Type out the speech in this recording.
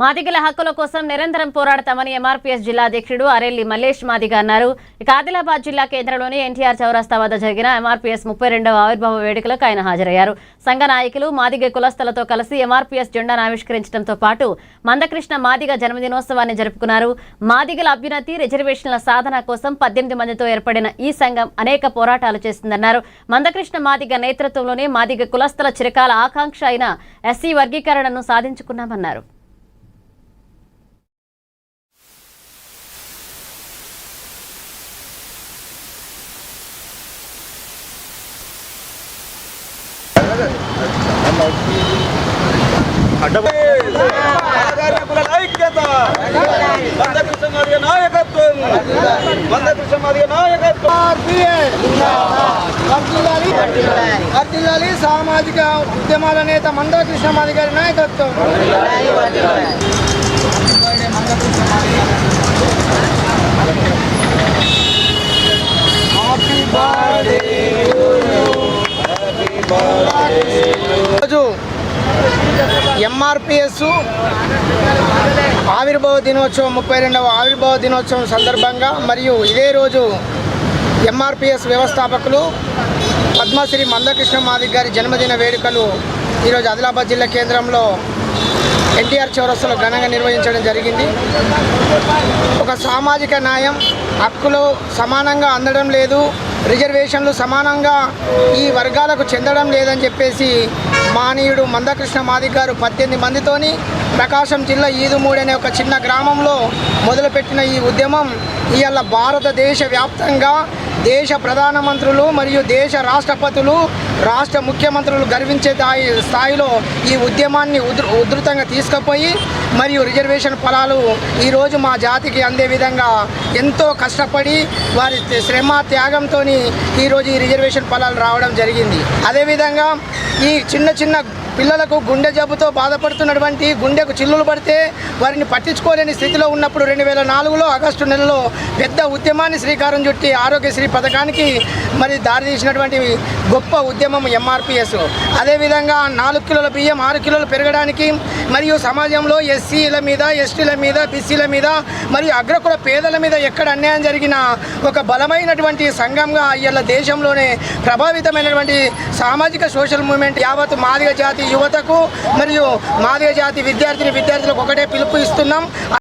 మాదిగల హక్కుల కోసం నిరంతరం పోరాడతామని ఎంఆర్పీఎస్ జిల్లా అధ్యక్షుడు అరెల్లి మల్లేష్ మాదిగ అన్నారు. ఇక ఆదిలాబాద్ జిల్లా కేంద్రంలోని ఎన్టీఆర్ చౌరస్తా వద్ద జరిగిన ఎంఆర్పీఎస్ 32వ ఆవిర్భావ వేడుకలకు ఆయన హాజరయ్యారు. సంఘ నాయకులు మాదిగ కులస్తులతో కలిసి ఎంఆర్పీఎస్ జెండాను ఆవిష్కరించడంతో పాటు మందకృష్ణ మాదిగ జన్మదినోత్సవాన్ని జరుపుకున్నారు. మాదిగల అభ్యున్నతి, రిజర్వేషన్ల సాధన కోసం 18 మందితో ఏర్పడిన ఈ సంఘం అనేక పోరాటాలు చేస్తుందన్నారు. మందకృష్ణ మాదిగ నేతృత్వంలోనే మాదిగ కులస్తుల చిరకాల ఆకాంక్ష అయిన ఎస్సీ వర్గీకరణను సాధించుకున్నామన్నారు. సామాజిక ఉద్యమాల నేత మందకృష్ణ మాదిగ గారి నాయకత్వం. ఎంఆర్పీఎస్ ఆవిర్భావ దినోత్సవం 32వ ఆవిర్భావ దినోత్సవం సందర్భంగా మరియు ఇదే రోజు ఎంఆర్పీఎస్ వ్యవస్థాపకులు పద్మశ్రీ మందకృష్ణ మాదిగ గారి జన్మదిన వేడుకలు ఈరోజు ఆదిలాబాద్ జిల్లా కేంద్రంలో ఎన్టీఆర్ చౌరస్తాలో ఘనంగా నిర్వహించడం జరిగింది. ఒక సామాజిక న్యాయం, హక్కులు సమానంగా అందడం లేదు, రిజర్వేషన్లు సమానంగా ఈ వర్గాలకు చెందడం లేదని చెప్పేసి మానీయుడు మందకృష్ణ మాదిగ గారు 18 మందితోని ప్రకాశం జిల్లా ఈదుమూడి అనే ఒక చిన్న గ్రామంలో మొదలుపెట్టిన ఈ ఉద్యమం ఇవాళ భారతదేశ వ్యాప్తంగా దేశ ప్రధానమంత్రులు మరియు దేశ రాష్ట్రపతులు, రాష్ట్ర ముఖ్యమంత్రులు గర్వించే స్థాయిలో ఈ ఉద్యమాన్ని ఉధృతంగా తీసుకుపోయి మరియు రిజర్వేషన్ ఫలాలు ఈరోజు మా జాతికి అందే విధంగా ఎంతో కష్టపడి వారి శ్రమ త్యాగంతో ఈరోజు ఈ రిజర్వేషన్ ఫలాలు రావడం జరిగింది. అదేవిధంగా ఈ చిన్న చిన్న పిల్లలకు గుండె జబ్బుతో బాధపడుతున్నటువంటి, గుండెకు చిల్లులు పడితే వారిని పట్టించుకోలేని స్థితిలో ఉన్నప్పుడు 2004లో ఆగస్టు నెలలో పెద్ద ఉద్యమాన్ని శ్రీకారం చుట్టి ఆరోగ్యశ్రీ పథకానికి మరి దారితీసినటువంటి గొప్ప ఉద్యమం ఎంఆర్పీఎస్. అదేవిధంగా 4 కిలోల బియ్యం 6 కిలోలు పెరగడానికి మరియు సమాజంలో ఎస్సీల మీద, ఎస్టీల మీద, బీసీల మీద మరియు అగ్రకుల పేదల మీద ఎక్కడ అన్యాయం జరిగినా ఒక బలమైనటువంటి సంఘంగా ఇవాళ దేశంలోనే ప్రభావితమైనటువంటి సామాజిక సోషల్ మూవ్మెంట్ యావత్ మాదిగ జాతి యువతకు మరియు మాదిగ జాతి విద్యార్థులకు ఒకటే పిలుపు ఇస్తున్నాం.